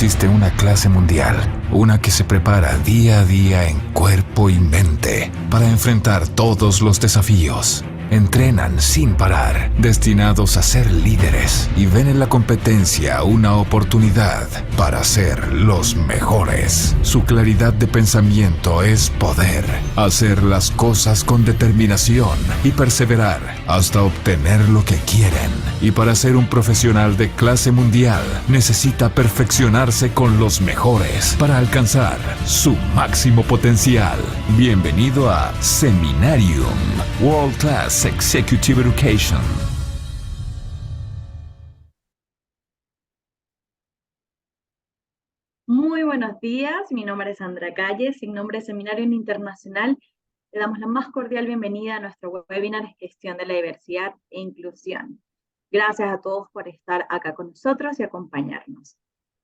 existe una clase mundial, una que se prepara día a día en cuerpo y mente para enfrentar todos los desafíos. Entrenan sin parar, destinados a ser líderes y ven en la competencia una oportunidad para ser los mejores. Su claridad de pensamiento es poder, hacer las cosas con determinación y perseverar hasta obtener lo que quieren. Y para ser un profesional de clase mundial, necesita perfeccionarse con los mejores para alcanzar su máximo potencial. Bienvenido a Seminarium, World Class Executive Education. Muy buenos días, mi nombre es Sandra Calle, sin nombre de Seminarium Internacional. Le damos la más cordial bienvenida a nuestro webinar Gestión de la Diversidad e Inclusión. Gracias a todos por estar acá con nosotros y acompañarnos.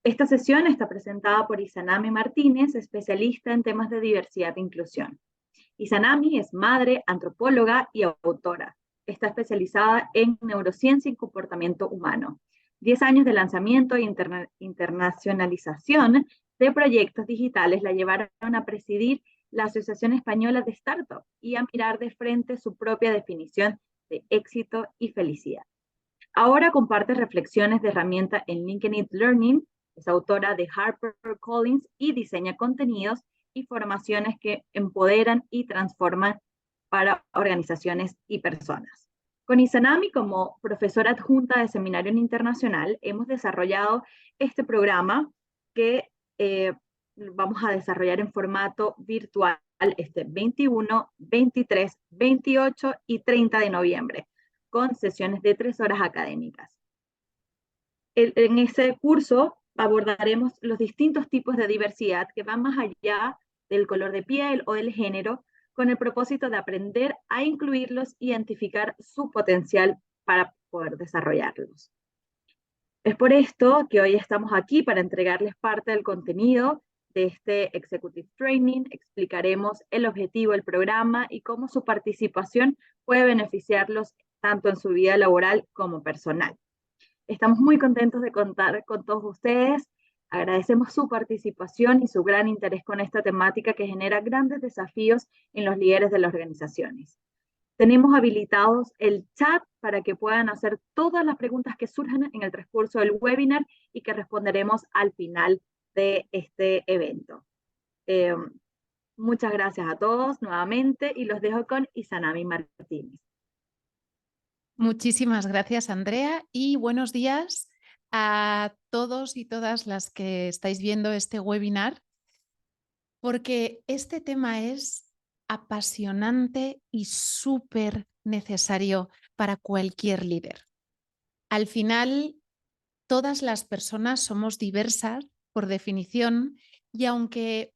Esta sesión está presentada por Izanami Martínez, especialista en temas de diversidad e inclusión. Izanami es madre, antropóloga y autora. Está especializada en neurociencia y comportamiento humano. 10 años de lanzamiento e internacionalización de proyectos digitales la llevaron a presidir la Asociación Española de Startup y a mirar de frente su propia definición de éxito y felicidad. Ahora comparte reflexiones de herramienta en LinkedIn Learning, es autora de HarperCollins y diseña contenidos y formaciones que empoderan y transforman para organizaciones y personas. Con Izanami como profesora adjunta de Seminarium Internacional hemos desarrollado este programa que vamos a desarrollar en formato virtual este 21, 23, 28 y 30 de noviembre, con sesiones de 3 horas académicas. En ese curso abordaremos los distintos tipos de diversidad que van más allá del color de piel o del género, con el propósito de aprender a incluirlos y identificar su potencial para poder desarrollarlos. Es por esto que hoy estamos aquí para entregarles parte del contenido de este Executive Training. Explicaremos el objetivo del programa y cómo su participación puede beneficiarlos tanto en su vida laboral como personal. Estamos muy contentos de contar con todos ustedes. Agradecemos su participación y su gran interés con esta temática que genera grandes desafíos en los líderes de las organizaciones. Tenemos habilitados el chat para que puedan hacer todas las preguntas que surjan en el transcurso del webinar y que responderemos al final de este evento. Muchas gracias a todos nuevamente y los dejo con Izanami Martínez. Muchísimas gracias, Andrea, y buenos días a todos y todas las que estáis viendo este webinar, porque este tema es apasionante y súper necesario para cualquier líder. Al final, todas las personas somos diversas por definición, y aunque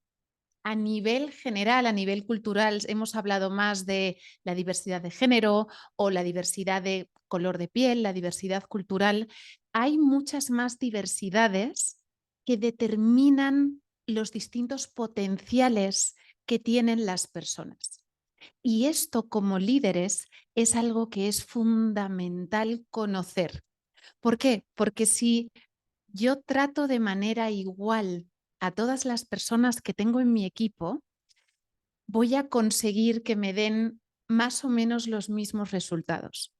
a nivel general, a nivel cultural, hemos hablado más de la diversidad de género o la diversidad de color de piel, la diversidad cultural. Hay muchas más diversidades que determinan los distintos potenciales que tienen las personas. Y esto, como líderes, es algo que es fundamental conocer. ¿Por qué? Porque si yo trato de manera igual a todas las personas que tengo en mi equipo, voy a conseguir que me den más o menos los mismos resultados.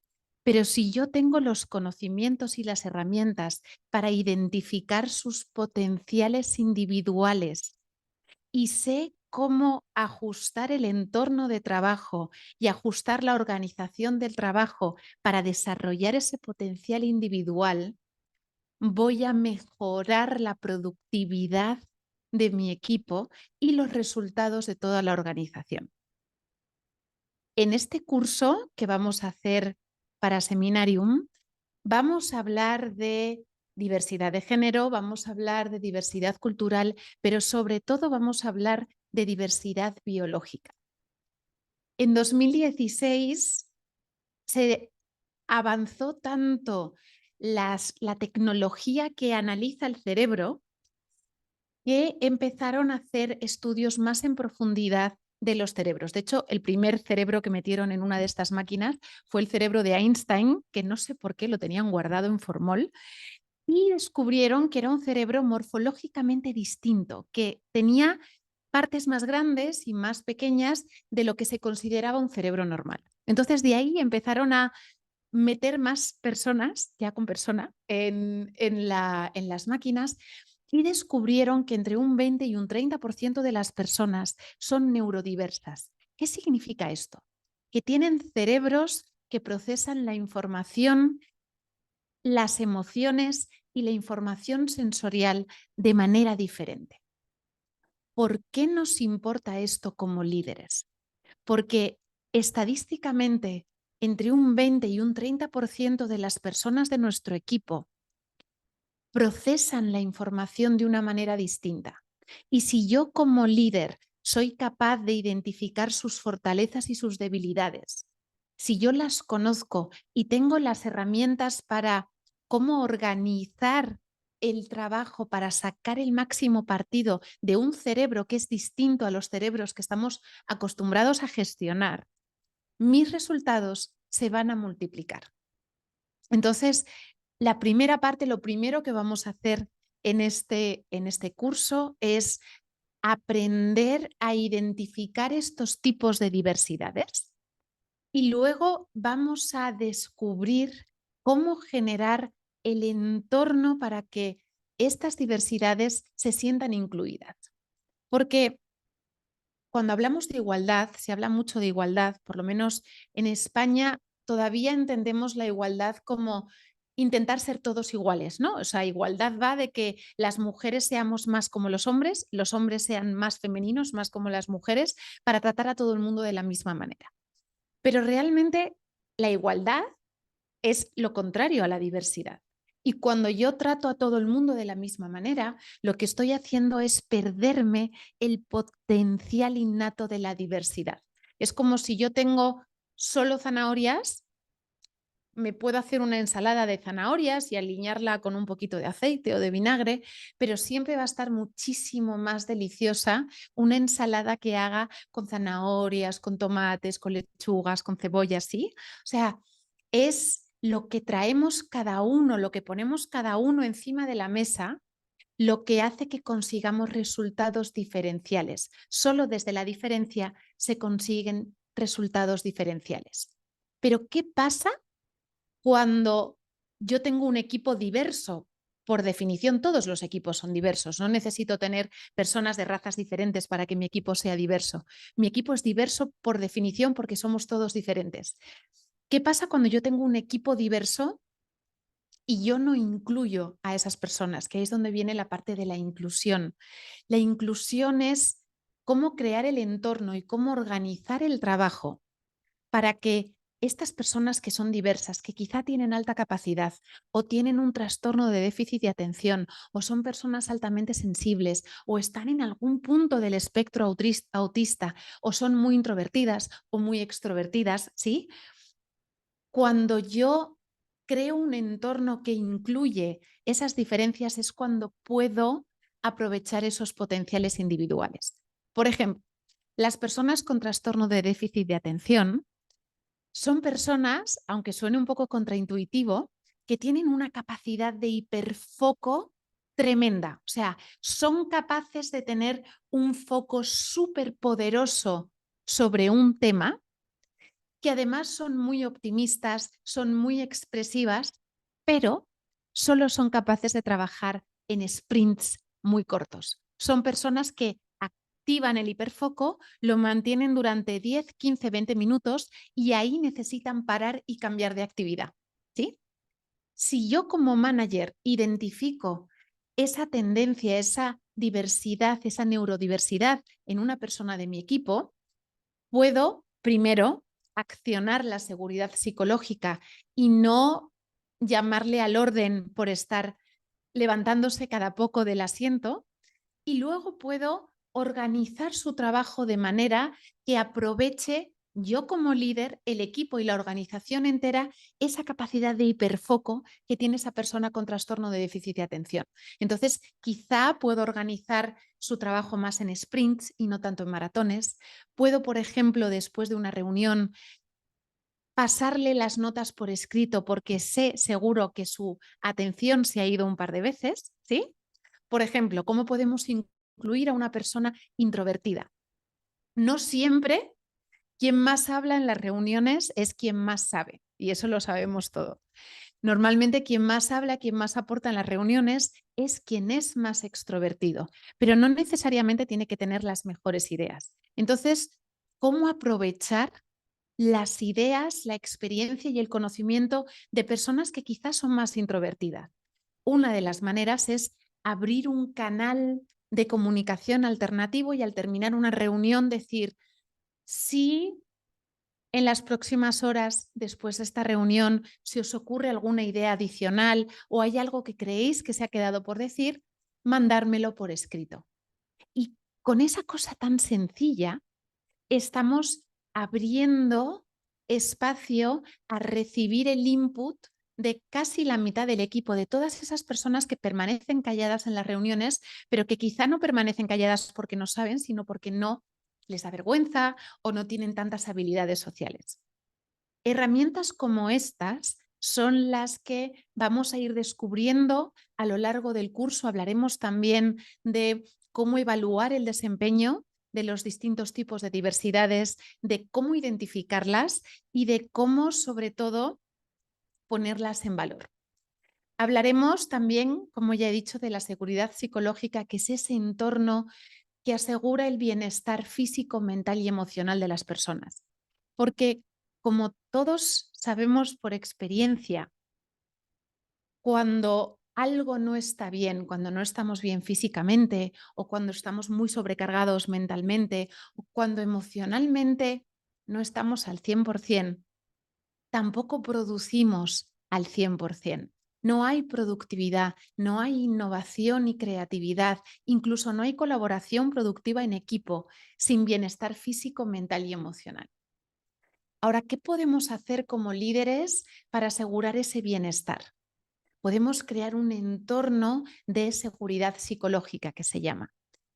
Pero si yo tengo los conocimientos y las herramientas para identificar sus potenciales individuales y sé cómo ajustar el entorno de trabajo y ajustar la organización del trabajo para desarrollar ese potencial individual, voy a mejorar la productividad de mi equipo y los resultados de toda la organización. En este curso que vamos a hacer para Seminarium, vamos a hablar de diversidad de género, vamos a hablar de diversidad cultural, pero sobre todo vamos a hablar de diversidad biológica. En 2016 se avanzó tanto la tecnología que analiza el cerebro que empezaron a hacer estudios más en profundidad de los cerebros. De hecho, el primer cerebro que metieron en una de estas máquinas fue el cerebro de Einstein, que no sé por qué lo tenían guardado en formol, y descubrieron que era un cerebro morfológicamente distinto, que tenía partes más grandes y más pequeñas de lo que se consideraba un cerebro normal. Entonces, de ahí empezaron a meter más personas, ya con persona, en las máquinas y descubrieron que entre un 20 y un 30% de las personas son neurodiversas. ¿Qué significa esto? Que tienen cerebros que procesan la información, las emociones y la información sensorial de manera diferente. ¿Por qué nos importa esto como líderes? Porque estadísticamente entre un 20 y un 30% de las personas de nuestro equipo procesan la información de una manera distinta. Y si yo como líder soy capaz de identificar sus fortalezas y sus debilidades, si yo las conozco y tengo las herramientas para cómo organizar el trabajo para sacar el máximo partido de un cerebro que es distinto a los cerebros que estamos acostumbrados a gestionar, mis resultados se van a multiplicar. Entonces, la primera parte, lo primero que vamos a hacer en este curso es aprender a identificar estos tipos de diversidades y luego vamos a descubrir cómo generar el entorno para que estas diversidades se sientan incluidas. Porque cuando hablamos de igualdad, se habla mucho de igualdad, por lo menos en España todavía entendemos la igualdad como intentar ser todos iguales, ¿no? O sea, igualdad va de que las mujeres seamos más como los hombres sean más femeninos, más como las mujeres, para tratar a todo el mundo de la misma manera. Pero realmente la igualdad es lo contrario a la diversidad. Y cuando yo trato a todo el mundo de la misma manera, lo que estoy haciendo es perderme el potencial innato de la diversidad. Es como si yo tengo solo zanahorias, me puedo hacer una ensalada de zanahorias y aliñarla con un poquito de aceite o de vinagre, pero siempre va a estar muchísimo más deliciosa una ensalada que haga con zanahorias, con tomates, con lechugas, con cebollas, ¿sí? O sea, es lo que traemos cada uno, lo que ponemos cada uno encima de la mesa, lo que hace que consigamos resultados diferenciales. Solo desde la diferencia se consiguen resultados diferenciales. Pero ¿qué pasa cuando yo tengo un equipo diverso? Por definición, todos los equipos son diversos. No necesito tener personas de razas diferentes para que mi equipo sea diverso. Mi equipo es diverso por definición porque somos todos diferentes. ¿Qué pasa cuando yo tengo un equipo diverso y yo no incluyo a esas personas? Que ahí es donde viene la parte de la inclusión. La inclusión es cómo crear el entorno y cómo organizar el trabajo para que estas personas que son diversas, que quizá tienen alta capacidad o tienen un trastorno de déficit de atención o son personas altamente sensibles o están en algún punto del espectro autista o son muy introvertidas o muy extrovertidas, ¿sí? Cuando yo creo un entorno que incluye esas diferencias es cuando puedo aprovechar esos potenciales individuales. Por ejemplo, las personas con trastorno de déficit de atención son personas, aunque suene un poco contraintuitivo, que tienen una capacidad de hiperfoco tremenda. O sea, son capaces de tener un foco súper poderoso sobre un tema, que además son muy optimistas, son muy expresivas, pero solo son capaces de trabajar en sprints muy cortos. Son personas que activan el hiperfoco, lo mantienen durante 10, 15, 20 minutos y ahí necesitan parar y cambiar de actividad, ¿sí? Si yo como manager identifico esa tendencia, esa diversidad, esa neurodiversidad en una persona de mi equipo, puedo primero accionar la seguridad psicológica y no llamarle al orden por estar levantándose cada poco del asiento, y luego puedo organizar su trabajo de manera que aproveche yo como líder, el equipo y la organización entera, esa capacidad de hiperfoco que tiene esa persona con trastorno de déficit de atención. Entonces, quizá puedo organizar su trabajo más en sprints y no tanto en maratones. Puedo, por ejemplo, después de una reunión, pasarle las notas por escrito porque sé seguro que su atención se ha ido un par de veces, ¿sí? Por ejemplo, ¿cómo podemos incluir a una persona introvertida? No siempre quien más habla en las reuniones es quien más sabe, y eso lo sabemos todo. Normalmente quien más habla, quien más aporta en las reuniones es quien es más extrovertido, pero no necesariamente tiene que tener las mejores ideas. Entonces, ¿cómo aprovechar las ideas, la experiencia y el conocimiento de personas que quizás son más introvertidas? Una de las maneras es abrir un canal de comunicación alternativo y al terminar una reunión decir, sí, en las próximas horas después de esta reunión, si os ocurre alguna idea adicional o hay algo que creéis que se ha quedado por decir, mandármelo por escrito. Y con esa cosa tan sencilla, estamos abriendo espacio a recibir el input de casi la mitad del equipo, de todas esas personas que permanecen calladas en las reuniones, pero que quizá no permanecen calladas porque no saben, sino porque no les da vergüenza o no tienen tantas habilidades sociales. Herramientas como estas son las que vamos a ir descubriendo a lo largo del curso. Hablaremos también de cómo evaluar el desempeño de los distintos tipos de diversidades, de cómo identificarlas y de cómo, sobre todo, ponerlas en valor. Hablaremos también, como ya he dicho, de la seguridad psicológica, que es ese entorno que asegura el bienestar físico, mental y emocional de las personas. Porque, como todos sabemos por experiencia, cuando algo no está bien, cuando no estamos bien físicamente o cuando estamos muy sobrecargados mentalmente o cuando emocionalmente no estamos al 100%, tampoco producimos al 100%. No hay productividad, no hay innovación y creatividad, incluso no hay colaboración productiva en equipo sin bienestar físico, mental y emocional. Ahora, ¿qué podemos hacer como líderes para asegurar ese bienestar? Podemos crear un entorno de seguridad psicológica que se llama,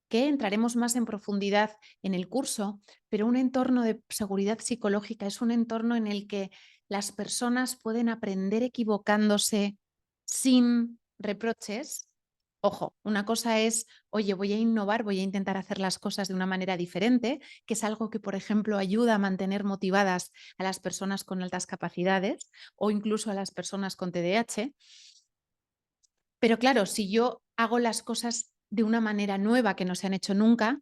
que entraremos más en profundidad en el curso, pero un entorno de seguridad psicológica es un entorno en el que las personas pueden aprender equivocándose sin reproches. Ojo, una cosa es, oye, voy a innovar, voy a intentar hacer las cosas de una manera diferente, que es algo que, por ejemplo, ayuda a mantener motivadas a las personas con altas capacidades o incluso a las personas con TDAH. Pero claro, si yo hago las cosas de una manera nueva que no se han hecho nunca,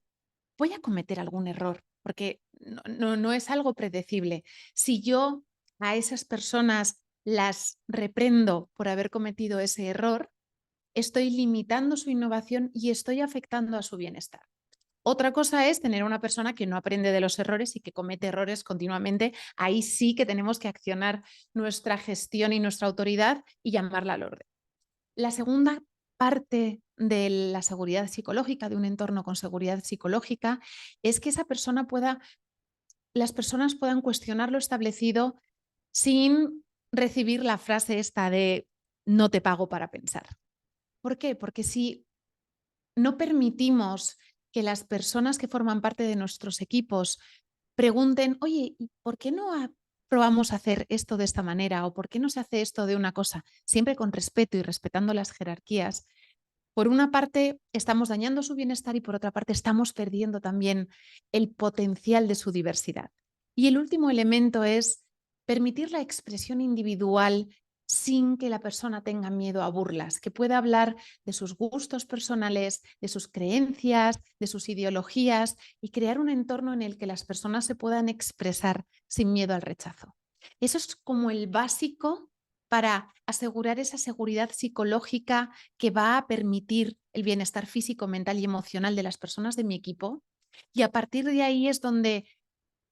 voy a cometer algún error, porque no es algo predecible. Si yo a esas personas las reprendo por haber cometido ese error, estoy limitando su innovación y estoy afectando a su bienestar. Otra cosa es tener una persona que no aprende de los errores y que comete errores continuamente. Ahí sí que tenemos que accionar nuestra gestión y nuestra autoridad y llamarla al orden. La segunda parte de la seguridad psicológica, de un entorno con seguridad psicológica, es que las personas puedan cuestionar lo establecido sin recibir la frase esta de no te pago para pensar. ¿Por qué? Porque si no permitimos que las personas que forman parte de nuestros equipos pregunten, oye, ¿y por qué no probamos a hacer esto de esta manera? ¿O por qué no se hace esto de una cosa? Siempre con respeto y respetando las jerarquías. Por una parte, estamos dañando su bienestar y por otra parte, estamos perdiendo también el potencial de su diversidad. Y el último elemento es permitir la expresión individual sin que la persona tenga miedo a burlas, que pueda hablar de sus gustos personales, de sus creencias, de sus ideologías y crear un entorno en el que las personas se puedan expresar sin miedo al rechazo. Eso es como el básico para asegurar esa seguridad psicológica que va a permitir el bienestar físico, mental y emocional de las personas de mi equipo. Y a partir de ahí es donde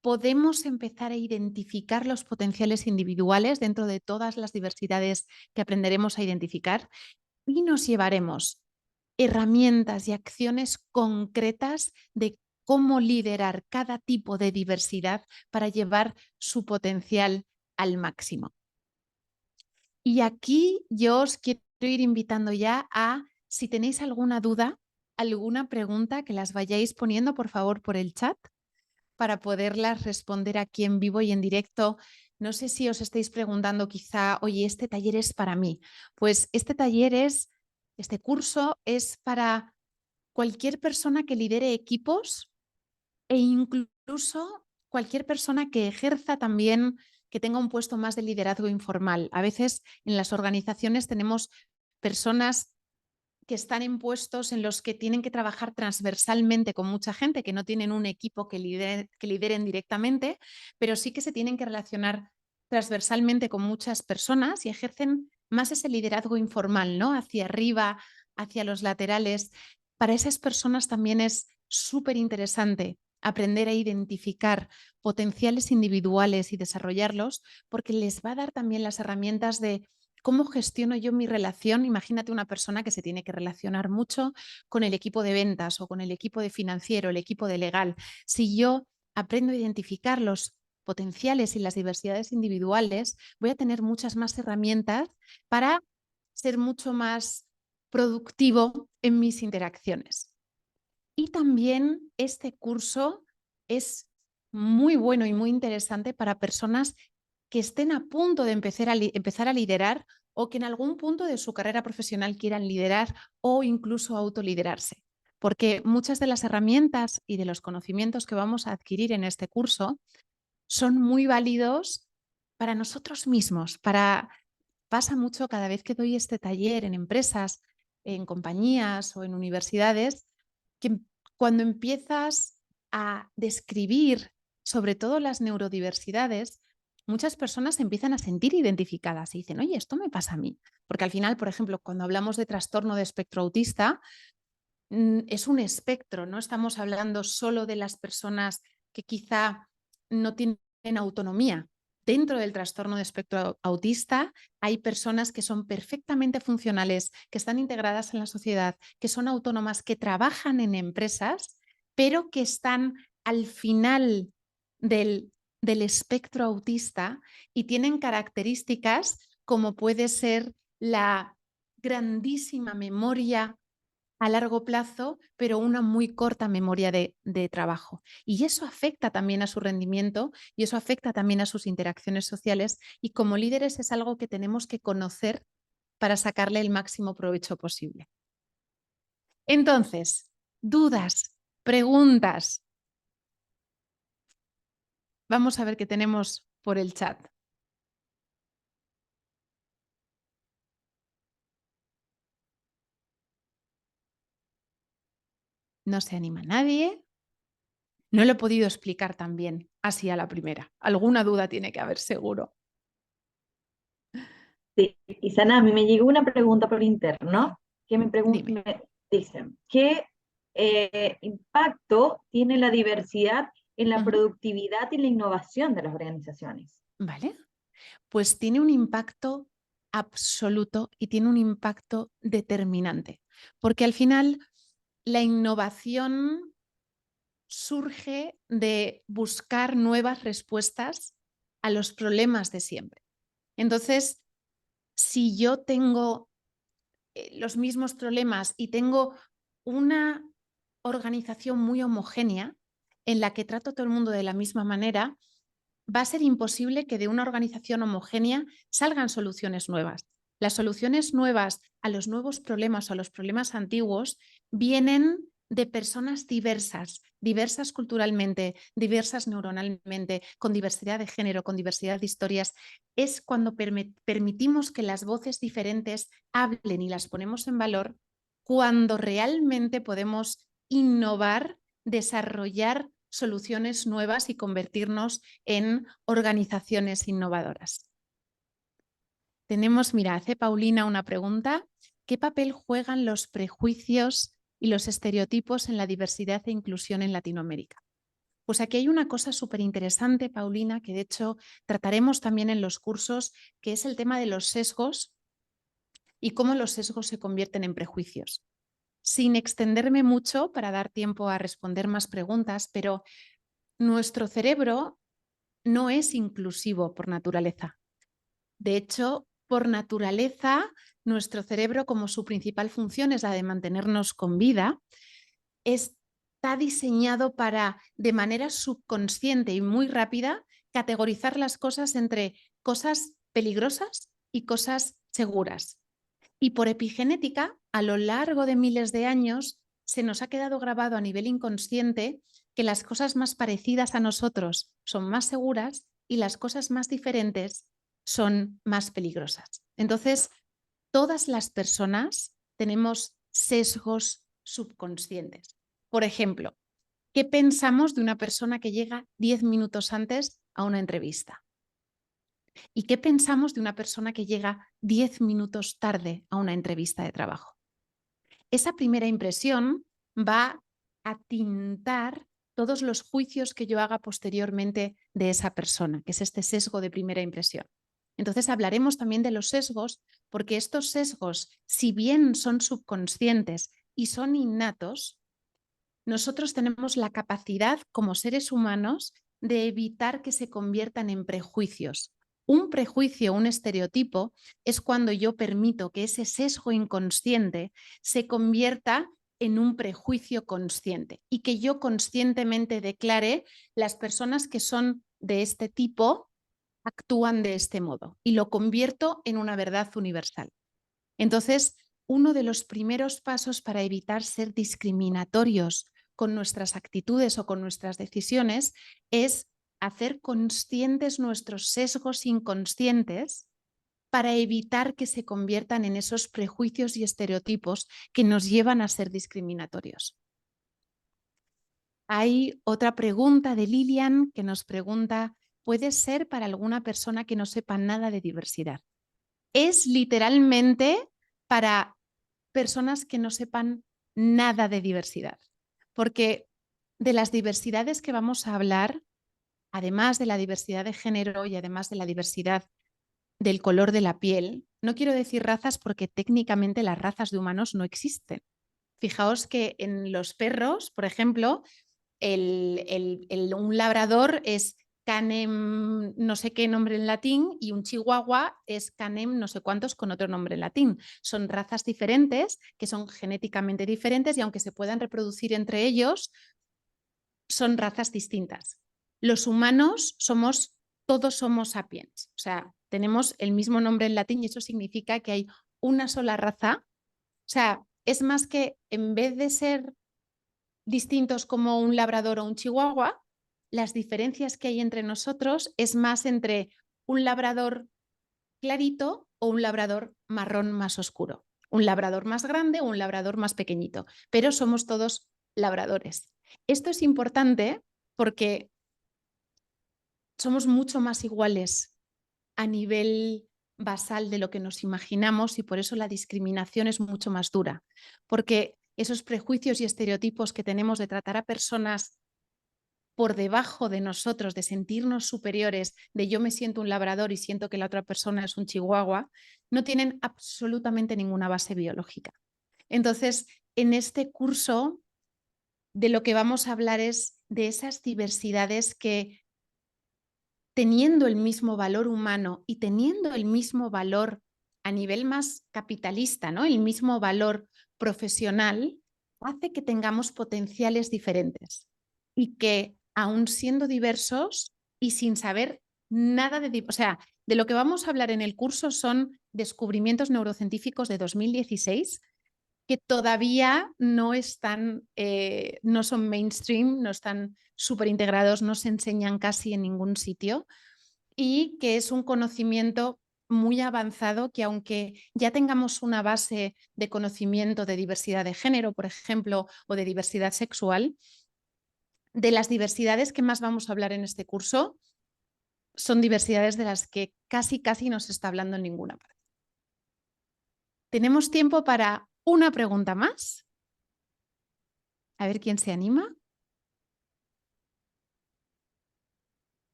podemos empezar a identificar los potenciales individuales dentro de todas las diversidades que aprenderemos a identificar y nos llevaremos herramientas y acciones concretas de cómo liderar cada tipo de diversidad para llevar su potencial al máximo. Y aquí yo os quiero ir invitando ya a, si tenéis alguna duda, alguna pregunta, que las vayáis poniendo, por favor, por el chat, para poderlas responder aquí en vivo y en directo. No sé si os estáis preguntando quizá, oye, este taller es para mí. Pues este curso es para cualquier persona que lidere equipos e incluso cualquier persona que ejerza también, que tenga un puesto más de liderazgo informal. A veces en las organizaciones tenemos personas que están en puestos en los que tienen que trabajar transversalmente con mucha gente, que no tienen un equipo que lideren directamente, pero sí que se tienen que relacionar transversalmente con muchas personas y ejercen más ese liderazgo informal, ¿no? Hacia arriba, hacia los laterales. Para esas personas también es súper interesante aprender a identificar potenciales individuales y desarrollarlos, porque les va a dar también las herramientas de ¿cómo gestiono yo mi relación? Imagínate una persona que se tiene que relacionar mucho con el equipo de ventas o con el equipo de financiero, el equipo de legal. Si yo aprendo a identificar los potenciales y las diversidades individuales, voy a tener muchas más herramientas para ser mucho más productivo en mis interacciones. Y también este curso es muy bueno y muy interesante para personas que estén a punto de empezar a liderar o que en algún punto de su carrera profesional quieran liderar o incluso autoliderarse. Porque muchas de las herramientas y de los conocimientos que vamos a adquirir en este curso son muy válidos para nosotros mismos. Pasa mucho cada vez que doy este taller en empresas, en compañías o en universidades, que cuando empiezas a describir sobre todo las neurodiversidades, muchas personas empiezan a sentir identificadas y dicen, oye, esto me pasa a mí. Porque al final, por ejemplo, cuando hablamos de trastorno de espectro autista, es un espectro, no estamos hablando solo de las personas que quizá no tienen autonomía. Dentro del trastorno de espectro autista hay personas que son perfectamente funcionales, que están integradas en la sociedad, que son autónomas, que trabajan en empresas, pero que están al final del espectro autista y tienen características como puede ser la grandísima memoria a largo plazo, pero una muy corta memoria de trabajo. Y eso afecta también a su rendimiento y eso afecta también a sus interacciones sociales y como líderes es algo que tenemos que conocer para sacarle el máximo provecho posible. Entonces, dudas, preguntas. Vamos a ver qué tenemos por el chat. No se anima nadie. No lo he podido explicar tan bien así a la primera. Alguna duda tiene que haber seguro. Sí, y Sana, a mí me llegó una pregunta por interno que Dime. me dicen, ¿qué impacto tiene la diversidad en la productividad y la innovación de las organizaciones? Vale. Pues tiene un impacto absoluto y tiene un impacto determinante, porque al final la innovación surge de buscar nuevas respuestas a los problemas de siempre. Entonces, si yo tengo los mismos problemas y tengo una organización muy homogénea en la que trato a todo el mundo de la misma manera, va a ser imposible que de una organización homogénea salgan soluciones nuevas. Las soluciones nuevas a los nuevos problemas o a los problemas antiguos vienen de personas diversas, diversas culturalmente, diversas neuronalmente, con diversidad de género, con diversidad de historias. Es cuando permitimos que las voces diferentes hablen y las ponemos en valor, cuando realmente podemos innovar, desarrollar soluciones nuevas y convertirnos en organizaciones innovadoras. Tenemos, mira, hace Paulina una pregunta. ¿Qué papel juegan los prejuicios y los estereotipos en la diversidad e inclusión en Latinoamérica? Pues aquí hay una cosa súper interesante, Paulina, que de hecho trataremos también en los cursos, que es el tema de los sesgos y cómo los sesgos se convierten en prejuicios. Sin extenderme mucho para dar tiempo a responder más preguntas, pero nuestro cerebro no es inclusivo por naturaleza. De hecho, por naturaleza, nuestro cerebro, como su principal función es la de mantenernos con vida, es está diseñado para, de manera subconsciente y muy rápida, categorizar las cosas entre cosas peligrosas y cosas seguras. Y por epigenética, a lo largo de miles de años, se nos ha quedado grabado a nivel inconsciente que las cosas más parecidas a nosotros son más seguras y las cosas más diferentes son más peligrosas. Entonces, todas las personas tenemos sesgos subconscientes. Por ejemplo, ¿qué pensamos de una persona que llega 10 minutos antes a una entrevista? ¿Y qué pensamos de una persona que llega 10 minutos tarde a una entrevista de trabajo? Esa primera impresión va a tintar todos los juicios que yo haga posteriormente de esa persona, que es este sesgo de primera impresión. Entonces hablaremos también de los sesgos, porque estos sesgos, si bien son subconscientes y son innatos, nosotros tenemos la capacidad como seres humanos de evitar que se conviertan en prejuicios. Un prejuicio, un estereotipo, es cuando yo permito que ese sesgo inconsciente se convierta en un prejuicio consciente y que yo conscientemente declare las personas que son de este tipo actúan de este modo y lo convierto en una verdad universal. Entonces, uno de los primeros pasos para evitar ser discriminatorios con nuestras actitudes o con nuestras decisiones es hacer conscientes nuestros sesgos inconscientes para evitar que se conviertan en esos prejuicios y estereotipos que nos llevan a ser discriminatorios. Hay otra pregunta de Lilian que nos pregunta, ¿puede ser para alguna persona que no sepa nada de diversidad? Es literalmente para personas que no sepan nada de diversidad, porque de las diversidades que vamos a hablar, además de la diversidad de género y además de la diversidad del color de la piel, no quiero decir razas porque técnicamente las razas de humanos no existen. Fijaos que en los perros, por ejemplo, un labrador es Canem no sé qué nombre en latín y un chihuahua es Canem no sé cuántos con otro nombre en latín. Son razas diferentes que son genéticamente diferentes y aunque se puedan reproducir entre ellos, son razas distintas. Los humanos todos somos sapiens, o sea, tenemos el mismo nombre en latín y eso significa que hay una sola raza. O sea, es más que en vez de ser distintos como un labrador o un chihuahua, las diferencias que hay entre nosotros es más entre un labrador clarito o un labrador marrón más oscuro, un labrador más grande o un labrador más pequeñito, pero somos todos labradores. Esto es importante porque somos mucho más iguales a nivel basal de lo que nos imaginamos y por eso la discriminación es mucho más dura, porque esos prejuicios y estereotipos que tenemos de tratar a personas por debajo de nosotros, de sentirnos superiores, de yo me siento un labrador y siento que la otra persona es un chihuahua, no tienen absolutamente ninguna base biológica. Entonces, en este curso de lo que vamos a hablar es de esas diversidades que, teniendo el mismo valor humano y teniendo el mismo valor a nivel más capitalista, ¿no? El mismo valor profesional, hace que tengamos potenciales diferentes y que, aun siendo diversos y sin saber nada o sea, de lo que vamos a hablar en el curso son descubrimientos neurocientíficos de 2016 que todavía no están, no son mainstream, no están súper integrados, no se enseñan casi en ningún sitio y que es un conocimiento muy avanzado que aunque ya tengamos una base de conocimiento de diversidad de género, por ejemplo, o de diversidad sexual, de las diversidades que más vamos a hablar en este curso son diversidades de las que casi no se está hablando en ninguna parte. Tenemos tiempo para una pregunta más. A ver quién se anima.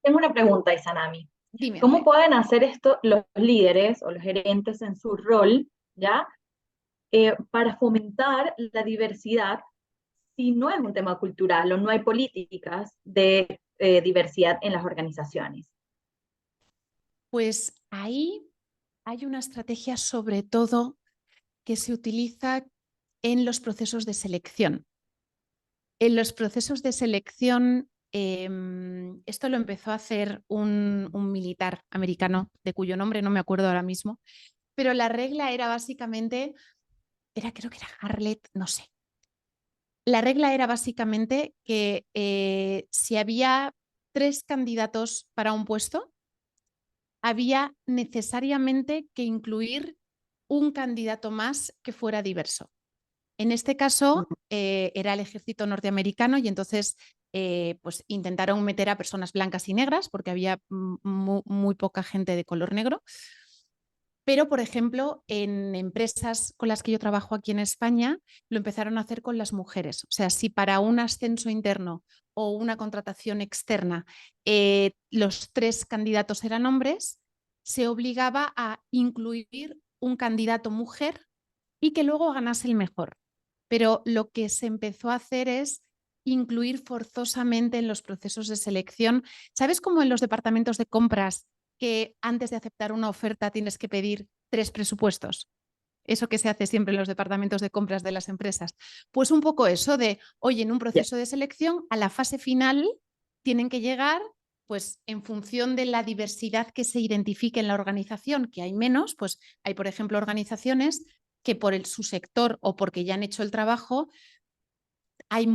Tengo una pregunta, Izanami. Dime, ¿Cómo Andrea. pueden hacer esto los líderes o los gerentes en su rol, ya, para fomentar la diversidad si no es un tema cultural o no hay políticas de diversidad en las organizaciones? Pues ahí hay una estrategia sobre todo que se utiliza en los procesos de selección. En los procesos de selección, esto lo empezó a hacer un militar americano, de cuyo nombre no me acuerdo ahora mismo, pero la regla era básicamente, creo que era Harlet, no sé. La regla era básicamente que si había 3 candidatos para un puesto, había necesariamente que incluir un candidato más que fuera diverso. En este caso era el ejército norteamericano y entonces pues intentaron meter a personas blancas y negras porque había muy poca gente de color negro. Pero, por ejemplo, en empresas con las que yo trabajo aquí en España, lo empezaron a hacer con las mujeres. O sea, si para un ascenso interno o una contratación externa los 3 candidatos eran hombres, se obligaba a incluir un candidato mujer y que luego ganase el mejor. Pero lo que se empezó a hacer es incluir forzosamente en los procesos de selección. ¿Sabes cómo en los departamentos de compras que antes de aceptar una oferta tienes que pedir 3 presupuestos? Eso que se hace siempre en los departamentos de compras de las empresas. Pues un poco eso de, oye, en un proceso de selección, a la fase final tienen que llegar, pues en función de la diversidad que se identifique en la organización, que hay menos, pues hay, por ejemplo, organizaciones que por su sector o porque ya han hecho el trabajo, hay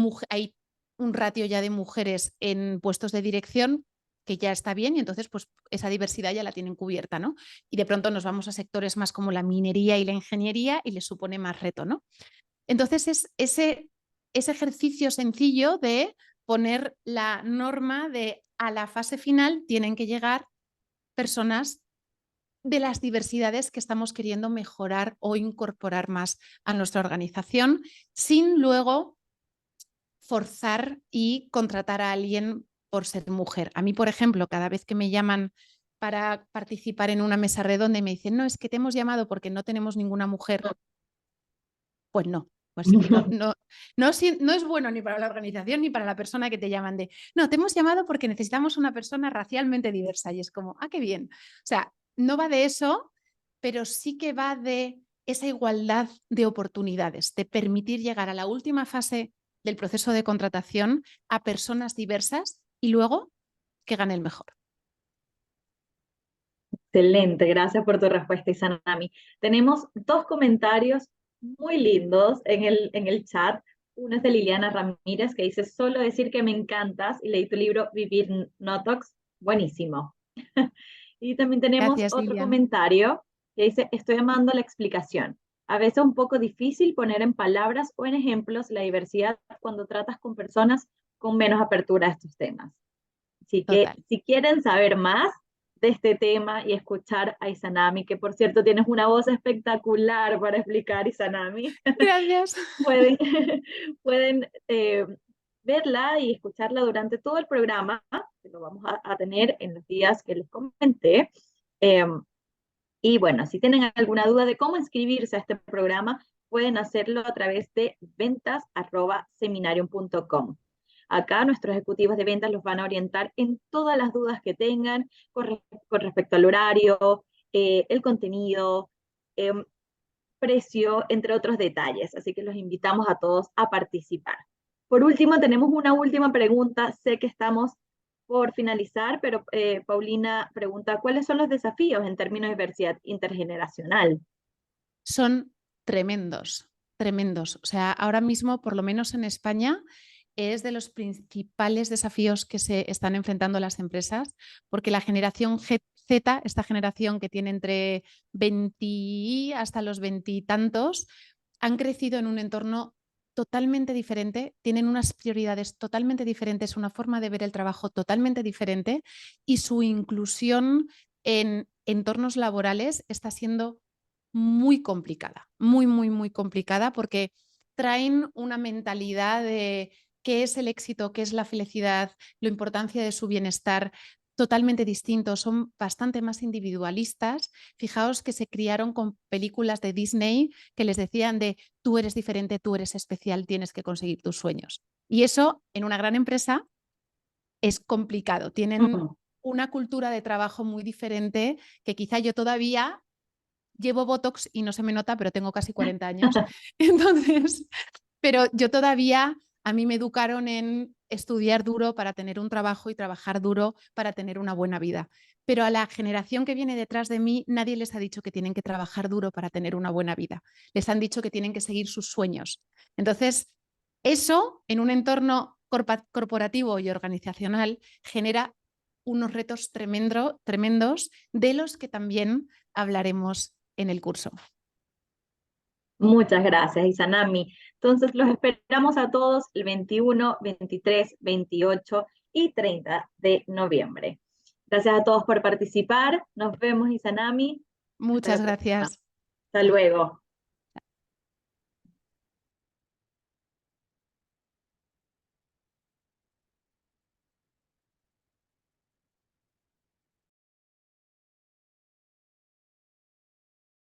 un ratio ya de mujeres en puestos de dirección que ya está bien y entonces pues esa diversidad ya la tienen cubierta, ¿no? Y de pronto nos vamos a sectores más como la minería y la ingeniería y les supone más reto, ¿no? Entonces es ese ejercicio sencillo de poner la norma de a la fase final tienen que llegar personas de las diversidades que estamos queriendo mejorar o incorporar más a nuestra organización sin luego forzar y contratar a alguien por ser mujer. A mí, por ejemplo, cada vez que me llaman para participar en una mesa redonda y me dicen, no, es que te hemos llamado porque no tenemos ninguna mujer, pues no. Pues no es bueno ni para la organización ni para la persona que te llaman de, no, te hemos llamado porque necesitamos una persona racialmente diversa y es como, qué bien. O sea, no va de eso, pero sí que va de esa igualdad de oportunidades, de permitir llegar a la última fase del proceso de contratación a personas diversas y luego que gane el mejor. Excelente, gracias por tu respuesta, Isanami. Tenemos 2 comentarios muy lindos en el chat. Uno es de Liliana Ramírez que dice, solo decir que me encantas y leí tu libro Vivir Notox, buenísimo. Y también tenemos Gracias, otro Lilian. comentario que dice, estoy amando la explicación. A veces es un poco difícil poner en palabras o en ejemplos la diversidad cuando tratas con personas con menos apertura a estos temas. Así que Total. si quieren saber más de este tema y escuchar a Isanami, que por cierto tienes una voz espectacular para explicar, Isanami, Gracias. pueden, pueden verla y escucharla durante todo el programa, que lo vamos a tener en los días que les comenté. Y bueno, si tienen alguna duda de cómo inscribirse a este programa, pueden hacerlo a través de ventas@seminarium.com. Acá nuestros ejecutivos de ventas los van a orientar en todas las dudas que tengan con respecto al horario, el contenido, eh, precio, entre otros detalles. Así que los invitamos a todos a participar. Por último, tenemos una última pregunta. Sé que estamos por finalizar, pero Paulina pregunta, ¿cuáles son los desafíos en términos de diversidad intergeneracional? Son tremendos, tremendos. O sea, ahora mismo, por lo menos en España, es de los principales desafíos que se están enfrentando las empresas, porque la generación Z, esta generación que tiene entre 20 hasta los 20 y tantos, han crecido en un entorno totalmente diferente, tienen unas prioridades totalmente diferentes, una forma de ver el trabajo totalmente diferente y su inclusión en entornos laborales está siendo muy complicada, muy complicada porque traen una mentalidad de qué es el éxito, qué es la felicidad, la importancia de su bienestar totalmente distintos, son bastante más individualistas. Fijaos que se criaron con películas de Disney que les decían de tú eres diferente, tú eres especial, tienes que conseguir tus sueños. Y eso en una gran empresa es complicado. Tienen una cultura de trabajo muy diferente que quizá yo todavía llevo Botox y no se me nota, pero tengo casi 40 años. Entonces, pero yo todavía A mí me educaron en estudiar duro para tener un trabajo y trabajar duro para tener una buena vida. Pero a la generación que viene detrás de mí, nadie les ha dicho que tienen que trabajar duro para tener una buena vida. Les han dicho que tienen que seguir sus sueños. Entonces, eso en un entorno corporativo y organizacional genera unos retos tremendos de los que también hablaremos en el curso. Muchas gracias, Izanami. Entonces, los esperamos a todos el 21, 23, 28 y 30 de noviembre. Gracias a todos por participar. Nos vemos, Izanami. Hasta Muchas la próxima. gracias. Hasta luego.